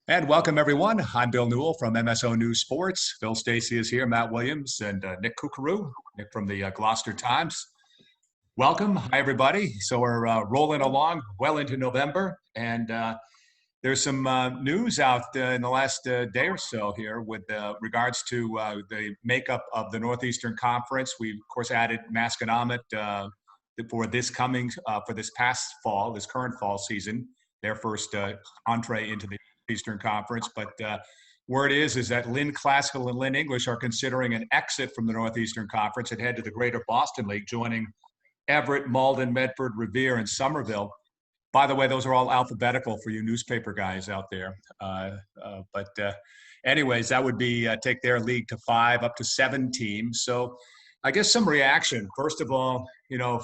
And welcome, everyone. I'm Bill Newell from MSO News Sports. Phil Stacy is here, Matt Williams, and Nick Kukaru, Nick from the Gloucester Times. Welcome. Hi, everybody. So we're rolling along well into November, and there's some news out in the last day or so here with regards to the makeup of the Northeastern Conference. We, of course, added Masconomet for this past fall, this current fall season, their first entree into the Eastern Conference. But word is that Lynn Classical and Lynn English are considering an exit from the Northeastern Conference and head to the Greater Boston League, joining Everett, Malden, Medford, Revere, and Somerville. By the way, those are all alphabetical for you newspaper guys out there. Anyways, that would be take their league to 5 up to 7 teams. So I guess some reaction. First of all,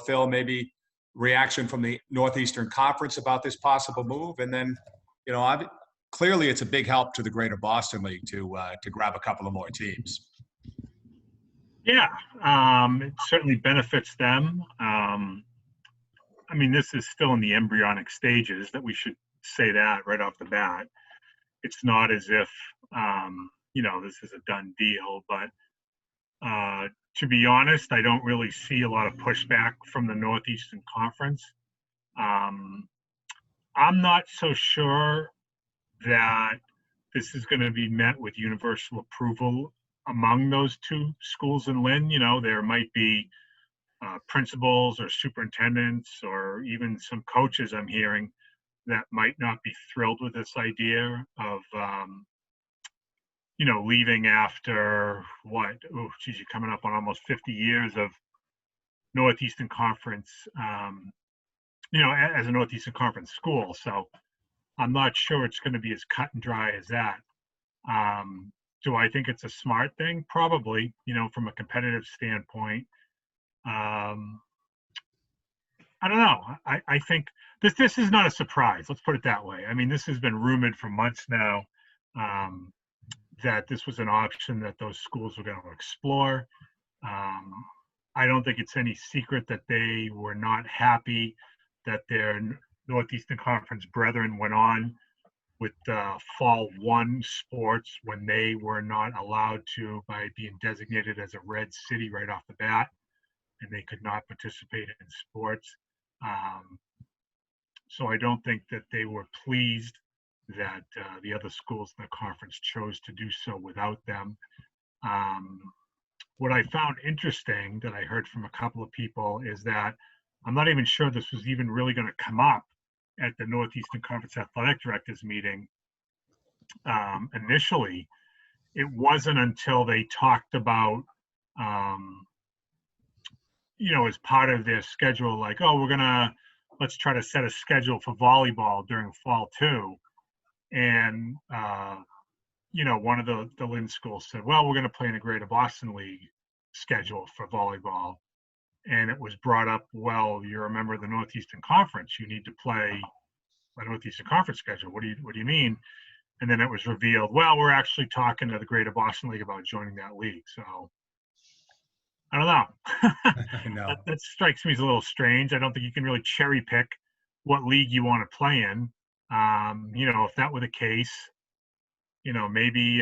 Phil, maybe reaction from the Northeastern Conference about this possible move. And then, clearly it's a big help to the Greater Boston League to grab a couple of more teams. Yeah, it certainly benefits them. This is still in the embryonic stages, that we should say that right off the bat. It's not as if, this is a done deal, but to be honest, I don't really see a lot of pushback from the Northeastern Conference. I'm not so sure that this is going to be met with universal approval among those two schools in Lynn. There might be principals or superintendents or even some coaches I'm hearing that might not be thrilled with this idea of, leaving after you're coming up on almost 50 years of Northeastern Conference, as a Northeastern Conference school. So I'm not sure it's going to be as cut and dry as that. Do I think it's a smart thing? Probably, from a competitive standpoint. I don't know. I think this is not a surprise. Let's put it that way. This has been rumored for months now, that this was an option that those schools were going to explore. I don't think it's any secret that they were not happy that their Northeastern Conference brethren went on with Fall 1 sports when they were not allowed to, by being designated as a red city right off the bat, and they could not participate in sports. So I don't think that they were pleased that the other schools in the conference chose to do so without them. What I found interesting that I heard from a couple of people is that I'm not even sure this was even really going to come up at the Northeastern Conference Athletic Directors meeting. Initially, it wasn't until they talked about, as part of their schedule, like, let's try to set a schedule for volleyball during fall too. And, one of the Lynn schools said, well, we're going to play in a Greater Boston League schedule for volleyball. And it was brought up, well, you're a member of the Northeastern Conference. You need to play a Northeastern Conference schedule. What do you mean? And then it was revealed, well, we're actually talking to the Greater Boston League about joining that league. So I don't know. I know. That strikes me as a little strange. I don't think you can really cherry pick what league you want to play in. If that were the case, maybe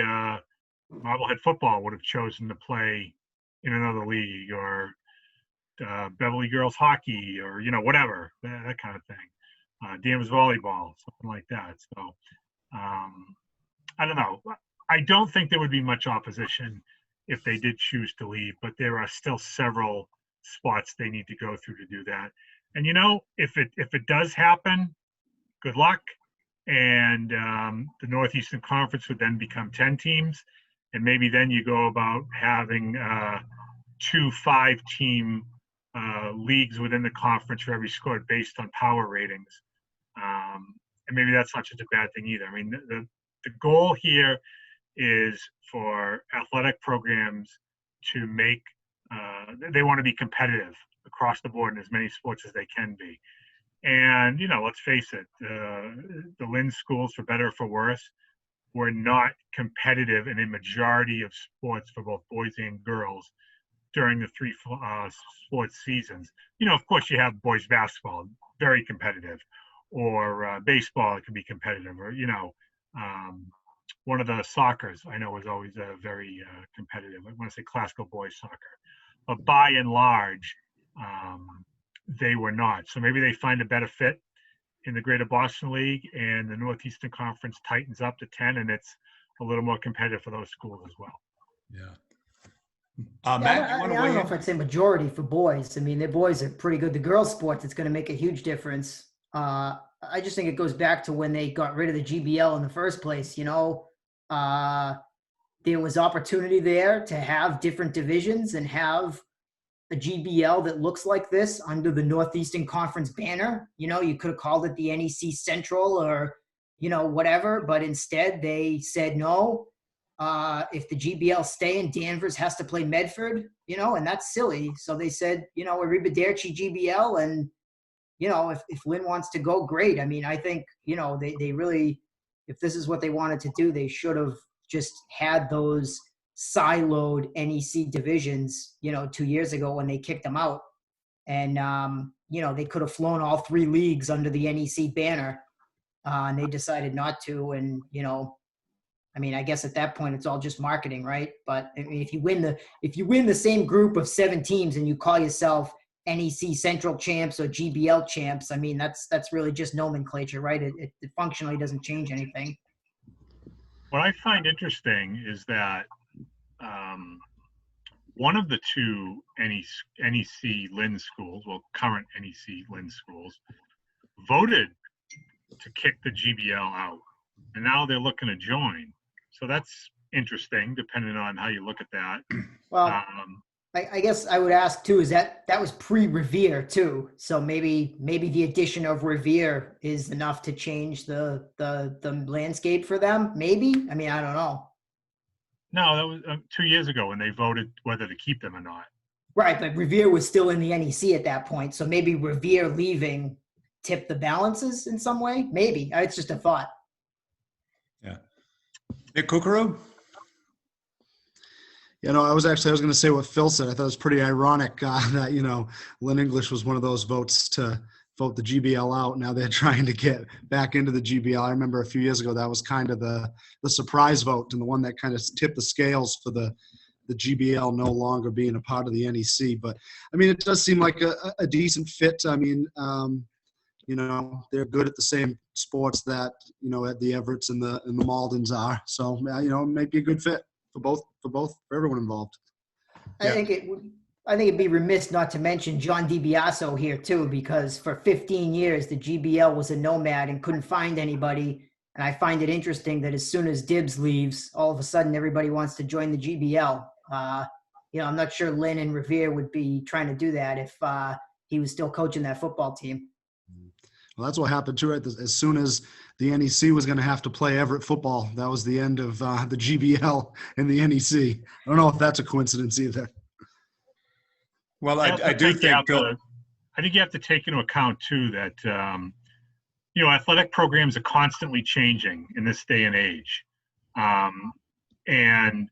Marblehead football would have chosen to play in another league, or Beverly girls hockey, or whatever, that kind of thing. Danvers volleyball, something like that. So I don't know. I don't think there would be much opposition if they did choose to leave, but there are still several spots they need to go through to do that. And if it does happen, good luck. And the Northeastern Conference would then become 10 teams, and maybe then you go about having 2 5-team leagues within the conference for every score based on power ratings. And maybe that's not such a bad thing either. The goal here is for athletic programs to make, they want to be competitive across the board in as many sports as they can be. And, let's face it, the Lynn schools, for better or for worse, were not competitive in a majority of sports for both boys and girls during the 3 sports seasons. Of course, you have boys basketball, very competitive, or baseball, it can be competitive, or, One of the soccers I know was always very competitive. I want to say classical boys soccer, but by and large, they were not. So maybe they find a better fit in the Greater Boston League, and the Northeastern Conference tightens up to 10, and it's a little more competitive for those schools as well. Yeah. Yeah, Matt, you want to I weigh don't know in? if I'd say majority for boys. I mean, their boys are pretty good. The girls' sports, it's going to make a huge difference. I just think it goes back to when they got rid of the GBL in the first place. There was opportunity there to have different divisions and have a GBL that looks like this under the Northeastern Conference banner. You could have called it the NEC Central or, whatever, but instead they said no. If the GBL stay in Danvers has to play Medford, and that's silly. So they said, arrivederci GBL. And, if Lynn wants to go, great. I mean, I think, they really, if this is what they wanted to do, they should have just had those siloed NEC divisions, 2 years ago when they kicked them out. And, they could have flown all three leagues under the NEC banner. And they decided not to. And, I mean, I guess at that point it's all just marketing, right? But I mean, if you win the same group of 7 teams and you call yourself NEC Central champs or GBL champs, I mean, that's really just nomenclature, right? It functionally doesn't change anything. What I find interesting is that one of the two NEC Lynn schools, well, current NEC Lynn schools, voted to kick the GBL out, and now they're looking to join. So that's interesting, depending on how you look at that. Well, I guess I would ask too, is that was pre-Revere too. So maybe the addition of Revere is enough to change the landscape for them. Maybe. I mean, I don't know. No, that was 2 years ago when they voted whether to keep them or not. Right, but Revere was still in the NEC at that point. So maybe Revere leaving tipped the balances in some way. Maybe. It's just a thought. Yeah. Nick Kukuru? I was going to say what Phil said. I thought it was pretty ironic that, Lynn English was one of those votes to vote the GBL out. Now they're trying to get back into the GBL. I remember a few years ago, that was kind of the surprise vote and the one that kind of tipped the scales for the GBL no longer being a part of the NEC. But, I mean, it does seem like a decent fit. I mean, they're good at the same sports that, at the Everetts and the Maldens are. So, it might be a good fit for everyone involved. I think it'd be remiss not to mention John Dibiaso here too, because for 15 years the GBL was a nomad and couldn't find anybody. And I find it interesting that as soon as Dibs leaves, all of a sudden everybody wants to join the GBL. I'm not sure Lynn and Revere would be trying to do that if he was still coaching that football team. Well, that's what happened too. Right? As soon as the NEC was going to have to play Everett football, that was the end of the GBL and the NEC. I don't know if that's a coincidence either. Well, I do think, Bill. I think you have to take into account too that athletic programs are constantly changing in this day and age, and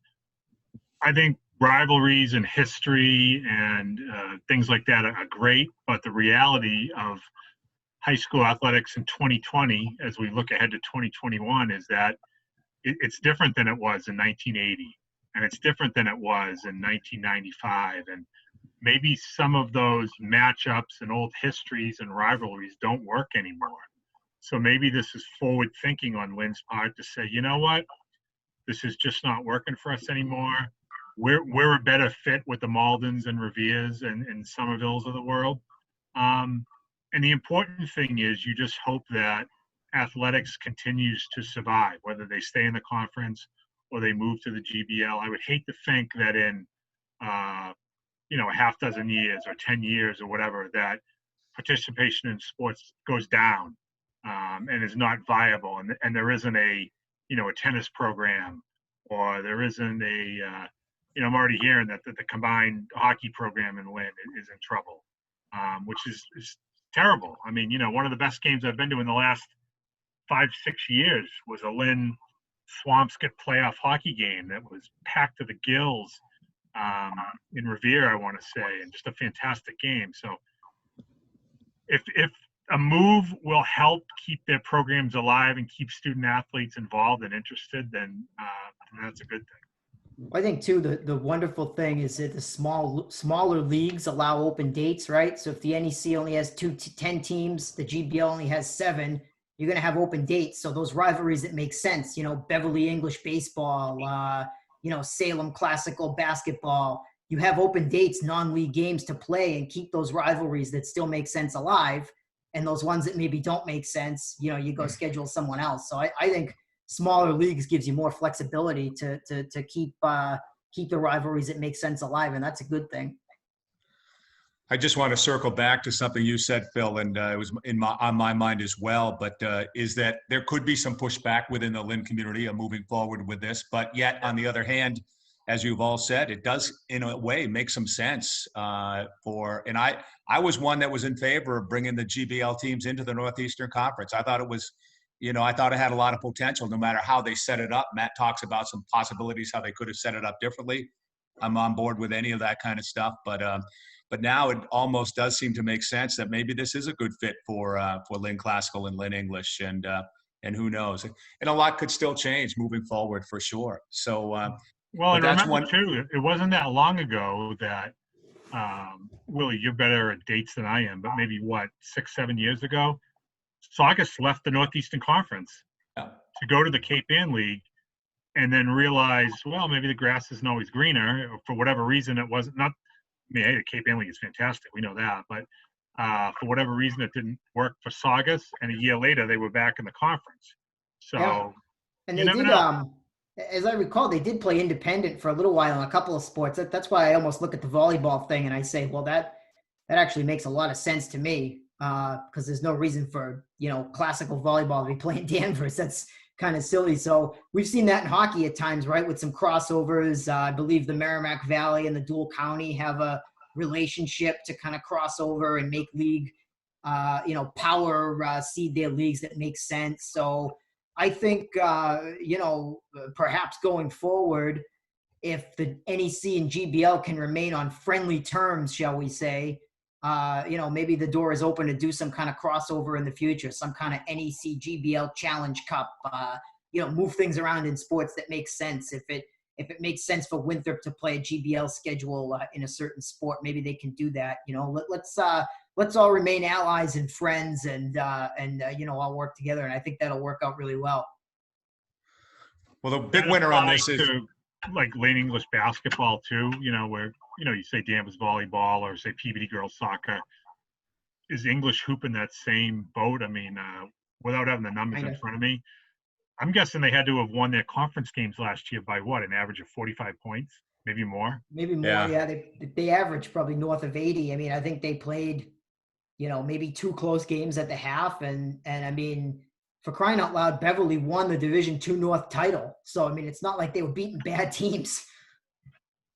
I think rivalries and history and things like that are great, but the reality of high school athletics in 2020, as we look ahead to 2021, is that it's different than it was in 1980, and it's different than it was in 1995. And maybe some of those matchups and old histories and rivalries don't work anymore. So maybe this is forward thinking on Lynn's part to say, you know what, this is just not working for us anymore. We're a better fit with the Maldens and Reveres and Somervilles of the world. And the important thing is you just hope that athletics continues to survive, whether they stay in the conference or they move to the GBL. I would hate to think that in, a half dozen years or 10 years or whatever, that participation in sports goes down and is not viable. And there isn't a tennis program, or there isn't I'm already hearing that the combined hockey program in Lynn is in trouble, which is terrible. I mean, one of the best games I've been to in the last 5-6 years was a Lynn Swampscott playoff hockey game that was packed to the gills in Revere, I want to say, and just a fantastic game. So if a move will help keep their programs alive and keep student athletes involved and interested, then that's a good thing. I think too, the wonderful thing is that the smaller leagues allow open dates, right? So if the NEC only has 10 teams, the GBL only has 7, you're going to have open dates. So those rivalries that make sense, Beverly English baseball, Salem classical basketball, you have open dates, non-league games to play and keep those rivalries that still make sense alive. And those ones that maybe don't make sense, you go schedule someone else. So I think smaller leagues gives you more flexibility to keep the rivalries that make sense alive, and that's a good thing. I just want to circle back to something you said, Phil, and it was on my mind as well. But is that there could be some pushback within the Lynn community moving forward with this, but yet on the other hand, as you've all said, it does in a way make some sense and I was one that was in favor of bringing the GBL teams into the Northeastern Conference. I thought it was. I thought it had a lot of potential no matter how they set it up. Matt talks about some possibilities, how they could have set it up differently. I'm on board with any of that kind of stuff. But now it almost does seem to make sense that maybe this is a good fit for Lynn Classical and Lynn English. And who knows? And a lot could still change moving forward for sure. So, well, and remember too, it wasn't that long ago that, Willie, you're better at dates than I am, but maybe 6-7 years ago, Saugus left the Northeastern Conference to go to the Cape Ann League, and then realized, well, maybe the grass isn't always greener. For whatever reason, it wasn't. Not. I mean, hey, the Cape Ann League is fantastic. We know that, but for whatever reason, it didn't work for Saugus. And a year later, they were back in the conference. So, and they did. As I recall, they did play independent for a little while in a couple of sports. That's why I almost look at the volleyball thing and I say, well, that actually makes a lot of sense to me. Because there's no reason for, classical volleyball to be playing Danvers. That's kind of silly. So we've seen that in hockey at times, right? With some crossovers. I believe the Merrimack Valley and the Dual County have a relationship to kind of cross over and make league, power seed their leagues that make sense. So I think, perhaps going forward, if the NEC and GBL can remain on friendly terms, shall we say, maybe the door is open to do some kind of crossover in the future, some kind of NEC GBL Challenge Cup, move things around in sports that make sense. If it makes sense for Winthrop to play a GBL schedule in a certain sport, maybe they can do that. Let's all remain allies and friends and all work together. And I think that'll work out really well. Well, the big winner on this is like Lynn English basketball too, where, you say Danvers volleyball or say Peabody girls soccer. Is English hoop in that same boat? I mean, without having the numbers in front of me, I'm guessing they had to have won their conference games last year by an average of 45 points, maybe more. Maybe more, yeah. They averaged probably north of 80. I mean, I think they played, maybe 2 close games at the half. And I mean, for crying out loud, Beverly won the Division II North title. So, I mean, it's not like they were beating bad teams.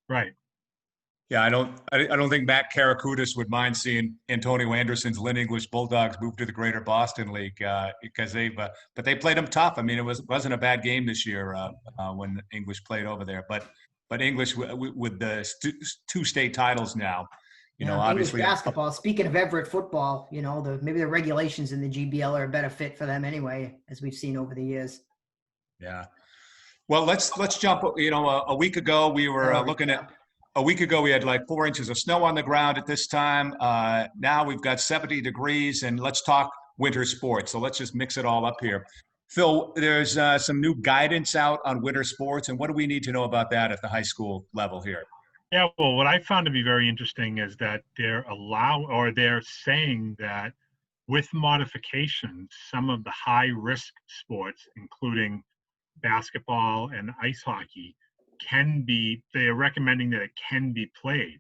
Right. Yeah, I don't think Matt Karakutis would mind seeing Antonio Anderson's Lynn English Bulldogs move to the Greater Boston League because but they played them tough. I mean, it wasn't a bad game this year when English played over there. But English with the 2 state titles now, obviously English basketball. Speaking of Everett football, maybe the regulations in the GBL are a better fit for them anyway, as we've seen over the years. Yeah. Well, let's jump. A week ago we were looking at. A week ago, we had like 4 inches of snow on the ground at this time. Now we've got 70 degrees, and let's talk winter sports. So let's just mix it all up here. Phil, there's some new guidance out on winter sports, and what do we need to know about that at the high school level here? Yeah, well, what I found to be very interesting is that they're saying that with modifications, some of the high-risk sports, including basketball and ice hockey, they're recommending that it can be played.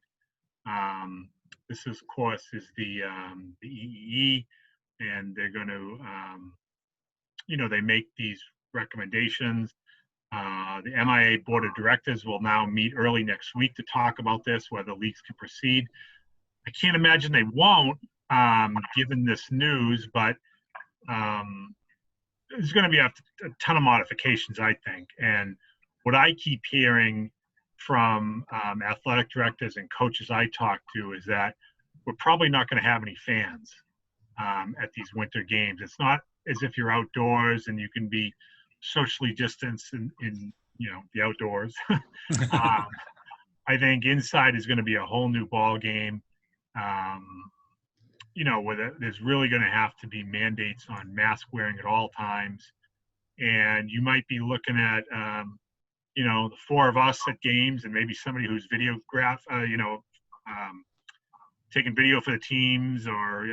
This is, of course, is the EEE, and they're going to, they make these recommendations. The MIA Board of Directors will now meet early next week to talk about this, whether leagues can proceed. I can't imagine they won't, given this news, but there's going to be a ton of modifications, I think. And what I keep hearing from athletic directors and coaches I talk to is that we're probably not going to have any fans at these winter games. It's not as if you're outdoors and you can be socially distanced in the outdoors. I think inside is going to be a whole new ball game. Where there's really going to have to be mandates on mask wearing at all times. And you might be looking at, the four of us at games and maybe somebody who's taking video for the teams or,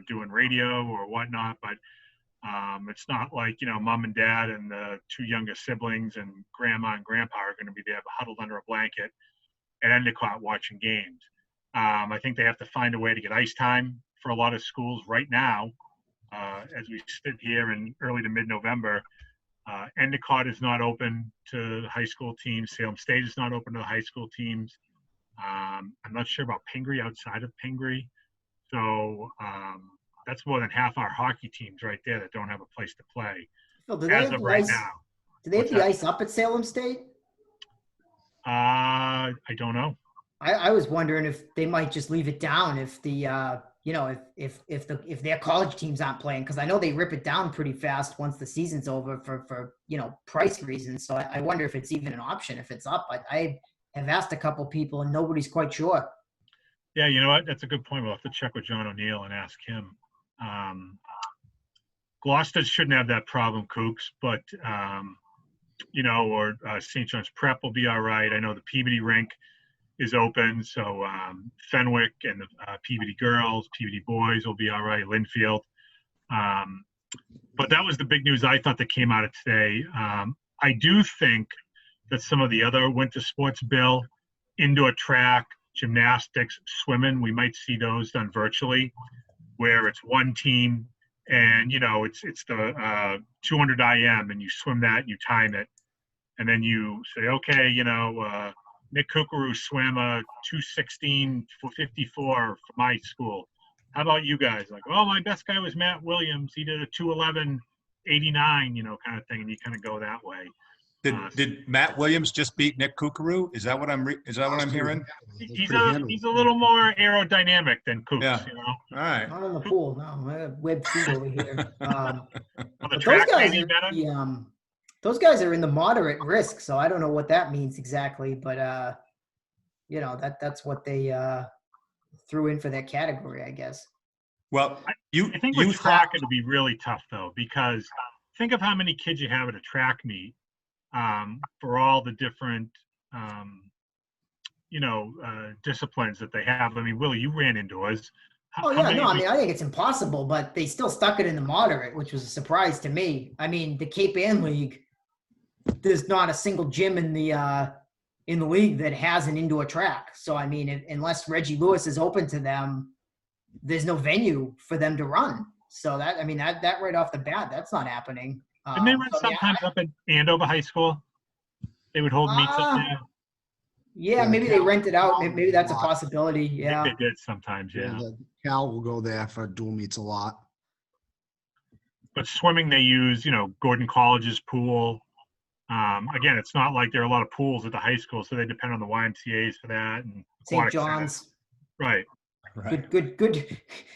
doing radio or whatnot. But it's not like, mom and dad and the two youngest siblings and grandma and grandpa are going to be there huddled under a blanket at Endicott watching games. I think they have to find a way to get ice time for a lot of schools right now. As we sit here in early to mid-November, Endicott is not open to high school teams. Salem State is not open to the high school teams. I'm not sure about Pingree outside of Pingree. So that's more than half our hockey teams right there that don't have a place to play Phil, do they as have of the right ice? now. Do they have What's the that? ice up at Salem State? I don't know. I was wondering if they might just leave it down if the if their college teams aren't playing, because I know they rip it down pretty fast once the season's over for price reasons. So I wonder if it's even an option if it's up. I have asked a couple people and nobody's quite sure. Yeah, you know what? That's a good point. We'll have to check with John O'Neill and ask him. Gloucester shouldn't have that problem, Kooks, but St. John's Prep will be all right. I know the Peabody rink is open, so Fenwick and the Peabody girls, Peabody boys will be all right. Linfield. But that was the big news I thought that came out of today. I do think that some of the other winter sports bill, indoor track, gymnastics, swimming, we might see those done virtually, where it's one team and it's the 200 IM and you swim that, you time it, and then you say, okay, Nick Kukuru swam a 2:16 for 54 for my school. How about you guys? Like, oh, my best guy was Matt Williams. He did a 2:11.89, kind of thing, and you kind of go that way. Did Matt Williams just beat Nick Kukuru? Is that what I'm hearing? He's a little more aerodynamic than Kooks. Yeah. All right. Not on the pool, no. I have web feet over here. Those guys are in the moderate risk, so I don't know what that means exactly, but that's what they threw in for that category, I guess. Well, I think with track it'll be really tough though, because think of how many kids you have at a track meet for all the different disciplines that they have. I mean, Willie, you ran indoors. I think it's impossible, but they still stuck it in the moderate, which was a surprise to me. I mean, the Cape Ann League, there's not a single gym in the league that has an indoor track. So, I mean, unless Reggie Lewis is open to them, there's no venue for them to run. So that right off the bat, that's not happening. Didn't they run sometimes up at Andover High School? They would hold meets up there. Yeah, maybe they rent it out. Maybe that's a possibility. Yeah, I think they did sometimes. Yeah. Cal will go there for dual meets a lot. But swimming, they use Gordon College's pool. Again, it's not like there are a lot of pools at the high school, so they depend on the YMCA's for that and St. John's. Right. Good.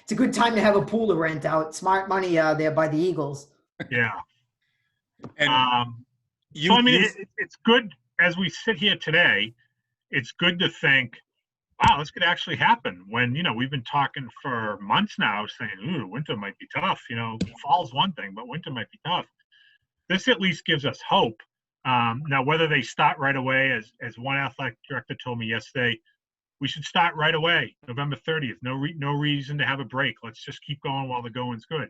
It's a good time to have a pool to rent out. Smart money there by the Eagles. Yeah. And it's good as we sit here today. It's good to think, wow, this could actually happen when, we've been talking for months now saying, ooh, winter might be tough. Fall's one thing, but winter might be tough. This at least gives us hope. Now, whether they start right away, as one athletic director told me yesterday, we should start right away, November 30th. No reason to have a break. Let's just keep going while the going's good.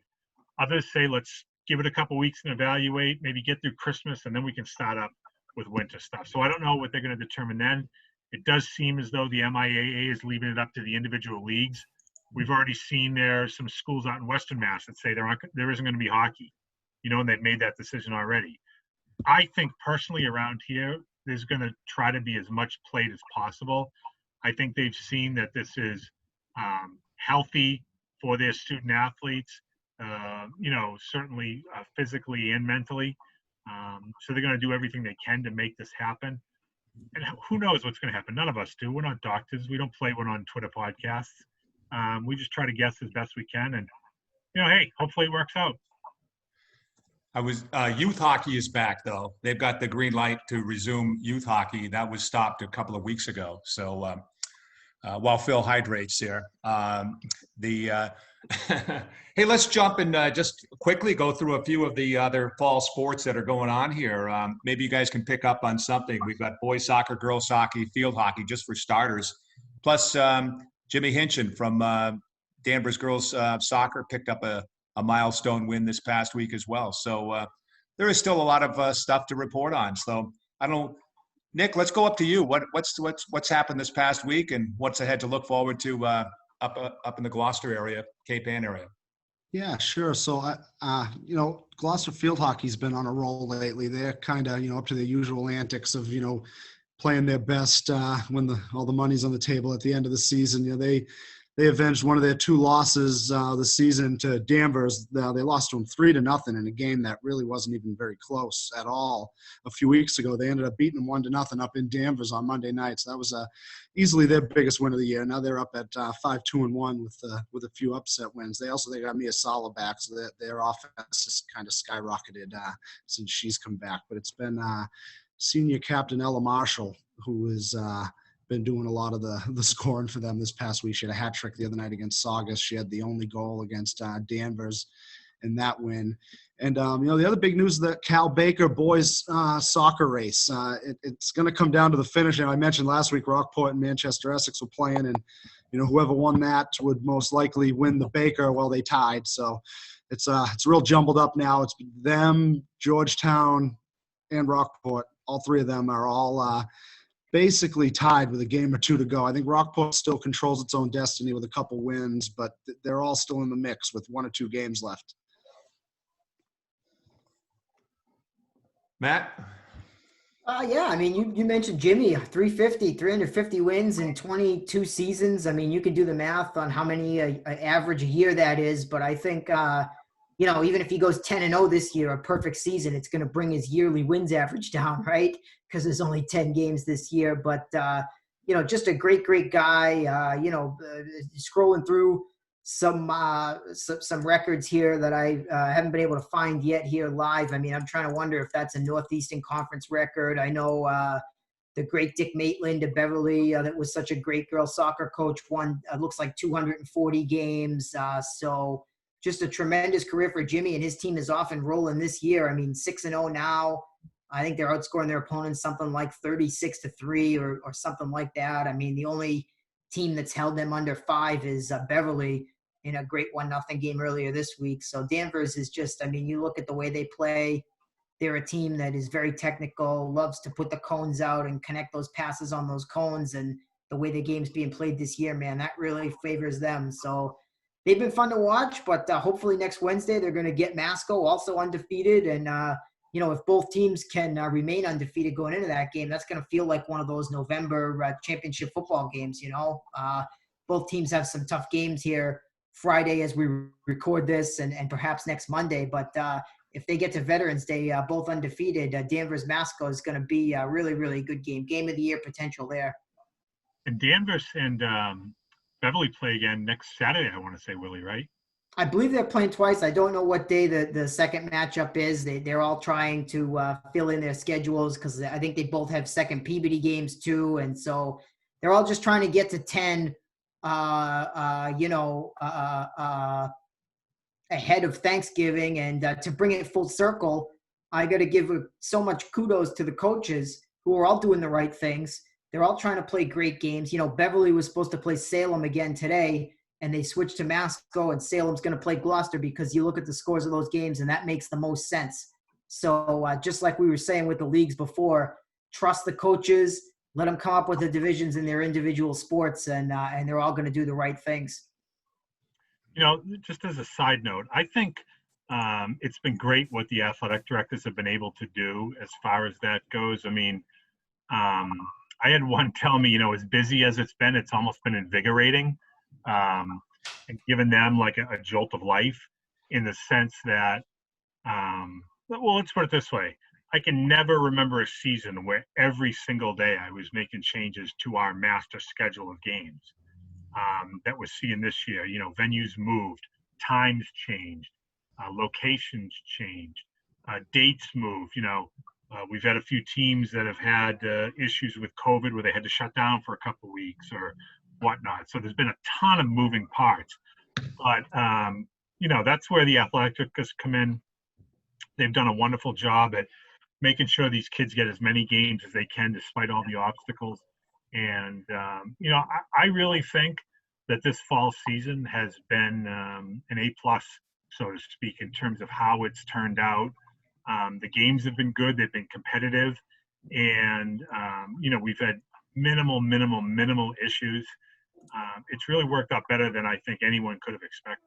Others say, let's give it a couple weeks and evaluate, maybe get through Christmas, and then we can start up with winter stuff. So I don't know what they're going to determine then. It does seem as though the MIAA is leaving it up to the individual leagues. We've already seen there some schools out in Western Mass that say there isn't going to be hockey, and they've made that decision already. I think personally around here, there's going to try to be as much played as possible. I think they've seen that this is healthy for their student athletes, certainly physically and mentally. So they're going to do everything they can to make this happen. And who knows what's going to happen? None of us do. We're not doctors. We don't play one on Twitter podcasts. We just try to guess as best we can. And hey, hopefully it works out. Youth hockey is back though. They've got the green light to resume youth hockey. That was stopped a couple of weeks ago. So while Phil hydrates here, hey, let's jump and just quickly go through a few of the other fall sports that are going on here. Maybe you guys can pick up on something. We've got boys soccer, girls hockey, field hockey, just for starters. Plus, Jimmy Hinchin from Danvers girls soccer picked up a milestone win this past week as well. So there is still a lot of stuff to report on. So I don't. Nick, let's go up to you. What's happened this past week, and what's ahead to look forward to up in the Gloucester area, Cape Ann area? Yeah, sure. So, Gloucester field hockey's been on a roll lately. They're kind of, up to their usual antics of, playing their best when all the money's on the table at the end of the season. They avenged one of their two losses this season to Danvers. They lost to them 3-0 in a game that really wasn't even very close at all. A few weeks ago, they ended up beating them 1-0 up in Danvers on Monday night. So that was easily their biggest win of the year. Now they're up at 5-2-1 with a few upset wins. They got Mia Sala back, so their offense has kind of skyrocketed since she's come back. But it's been senior captain Ella Marshall who is been doing a lot of the scoring for them this past week. She had a hat trick the other night against Saugus. She had the only goal against Danvers in that win. And, the other big news is the Cal Baker boys soccer race. It's going to come down to the finish. And I mentioned last week Rockport and Manchester Essex were playing, and, whoever won that would most likely win the Baker. Well, they tied. So it's real jumbled up now. It's them, Georgetown, and Rockport. All three of them are all basically tied with a game or two to go. I think Rockport still controls its own destiny with a couple wins, but they're all still in the mix with 1 or 2 games left. Matt? Yeah, I mean, you mentioned Jimmy, 350 wins in 22 seasons. I mean, you can do the math on how many average a year that is, but I think, even if he goes 10-0 this year, a perfect season, it's going to bring his yearly wins average down, right? Because there's only 10 games this year. But, just a great guy. Scrolling through some records here that I haven't been able to find yet here live. I mean, I'm trying to wonder if that's a Northeastern Conference record. I know the great Dick Maitland of Beverly, that was such a great girls soccer coach, won, looks like 240 games. So just a tremendous career for Jimmy, and his team is off and rolling this year. I mean, 6-0 now. I think they're outscoring their opponents something like 36-3 or something like that. I mean, the only team that's held them under 5 is Beverly in a great 1-0 game earlier this week. So Danvers is just, I mean, you look at the way they play, they're a team that is very technical, loves to put the cones out and connect those passes on those cones. And the way the game's being played this year, man, that really favors them. So they've been fun to watch, but hopefully next Wednesday they're going to get Masco also undefeated. And, if both teams can remain undefeated going into that game, that's going to feel like one of those November championship football games, Both teams have some tough games here Friday as we record this and perhaps next Monday. But if they get to Veterans Day, both undefeated, Danvers Masco is going to be a really, really good game. Game of the year potential there. And Danvers and Beverly play again next Saturday, I want to say, Willie, right? I believe they're playing twice. I don't know what day the second matchup is. They're all trying to fill in their schedules because I think they both have second Peabody games too. And so they're all just trying to get to 10, ahead of Thanksgiving. And to bring it full circle, I got to give so much kudos to the coaches who are all doing the right things. They're all trying to play great games. Beverly was supposed to play Salem again today, and they switched to Masco, and Salem's going to play Gloucester because you look at the scores of those games, and that makes the most sense. So just like we were saying with the leagues before, trust the coaches, let them come up with the divisions in their individual sports, and they're all going to do the right things. Just as a side note, I think it's been great what the athletic directors have been able to do as far as that goes. I mean, I had one tell me, as busy as it's almost been invigorating. And given them like a jolt of life in the sense that, let's put it this way. I can never remember a season where every single day I was making changes to our master schedule of games that we're seeing this year. Venues moved, times changed, locations changed, dates moved. We've had a few teams that have had issues with COVID where they had to shut down for a couple of weeks or whatnot. So there's been a ton of moving parts. But, that's where the Athletics come in. They've done a wonderful job at making sure these kids get as many games as they can despite all the obstacles. And, I really think that this fall season has been an A+, so to speak, in terms of how it's turned out. The games have been good. They've been competitive. And, we've had minimal issues. It's really worked out better than I think anyone could have expected.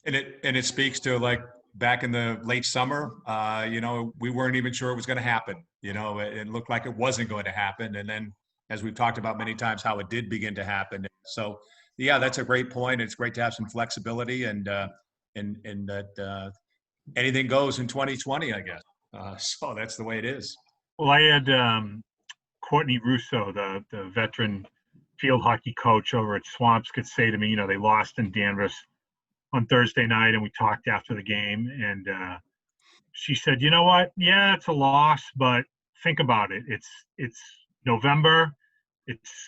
And it speaks to, like, back in the late summer, we weren't even sure it was going to happen. It looked like it wasn't going to happen. And then, as we've talked about many times, how it did begin to happen. So, yeah, that's a great point. It's great to have some flexibility and that anything goes in 2020, I guess. So that's the way it is. Well, I had Courtney Russo, the veteran field hockey coach over at Swampscott, say to me, they lost in Danvers on Thursday night, and we talked after the game, and she said, "You know what? Yeah, it's a loss, but think about it. It's November. It's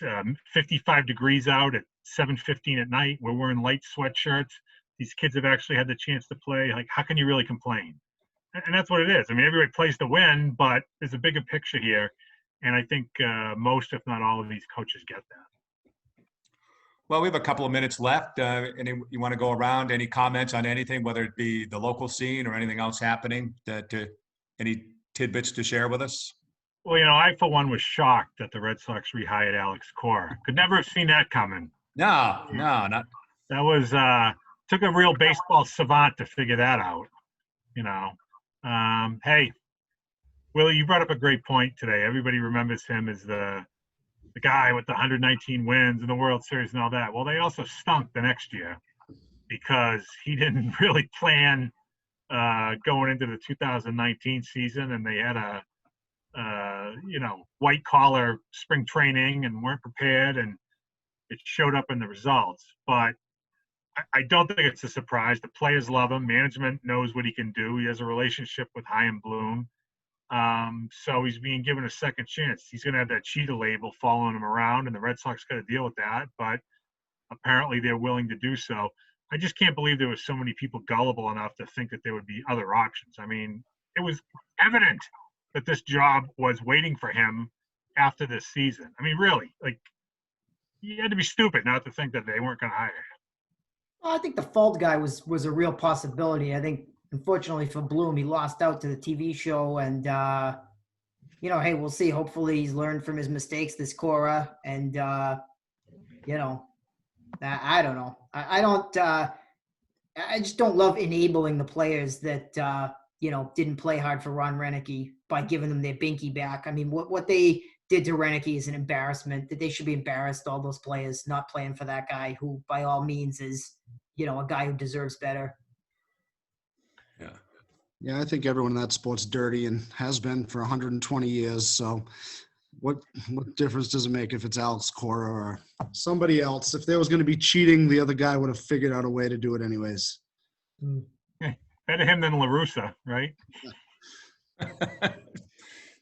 55 degrees out at 7:15 at night. We're wearing light sweatshirts. These kids have actually had the chance to play. Like, how can you really complain?" And that's what it is. I mean, everybody plays to win, but there's a bigger picture here, and I think most, if not all, of these coaches get that. Well, we have a couple of minutes left. You want to go around? Any comments on anything, whether it be the local scene or anything else happening? Any tidbits to share with us? Well, I, for one, was shocked that the Red Sox rehired Alex Cora. Could never have seen that coming. No, not. That was took a real baseball savant to figure that out. Hey, Willie, you brought up a great point today. Everybody remembers him as the guy with the 119 wins in the World Series and all that. Well, they also stunk the next year because he didn't really plan going into the 2019 season, and they had a white collar spring training and weren't prepared, and it showed up in the results. But I don't think it's a surprise. The players love him. Management knows what he can do. He has a relationship with Chaim Bloom. So he's being given a second chance. He's going to have that cheetah label following him around, and the Red Sox got to deal with that. But apparently they're willing to do so. I just can't believe there was so many people gullible enough to think that there would be other options. I mean, it was evident that this job was waiting for him after this season. I mean, really, like, you had to be stupid not to think that they weren't going to hire him. Well, I think the Fault guy was a real possibility. I think, unfortunately for Bloom, he lost out to the TV show, and hey, we'll see. Hopefully, he's learned from his mistakes this Cora, and I don't know. I just don't love enabling the players that didn't play hard for Ron Renicky by giving them their binky back. I mean, what they did to Renicky is an embarrassment. That they should be embarrassed, all those players not playing for that guy who, by all means, is a guy who deserves better. Yeah, I think everyone in that sport's dirty and has been for 120 years. So what difference does it make if it's Alex Cora or somebody else? If there was going to be cheating, the other guy would have figured out a way to do it anyways. Better him than La Russa, right?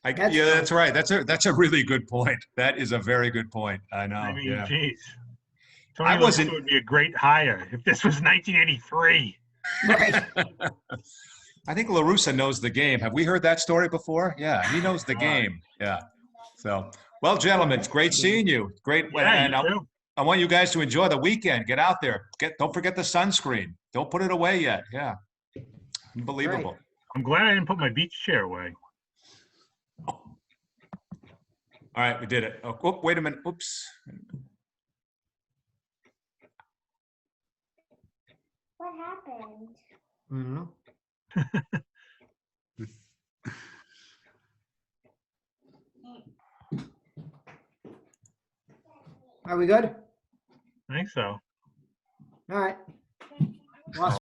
That's right. That's a really good point. That is a very good point. I know. I mean, yeah. geez. Tony La Russa would be a great hire if this was 1983. Right. I think La Russa knows the game. Have we heard that story before? Yeah, he knows the game. Yeah. So, well, gentlemen, it's great seeing you. Great. Yeah, and I want you guys to enjoy the weekend. Get out there. Don't forget the sunscreen. Don't put it away yet. Yeah. Unbelievable. Right. I'm glad I didn't put my beach chair away. All right, we did it. Oh, wait a minute. Oops. What happened? Mm-hmm. Are we good? I think so. All right. Lost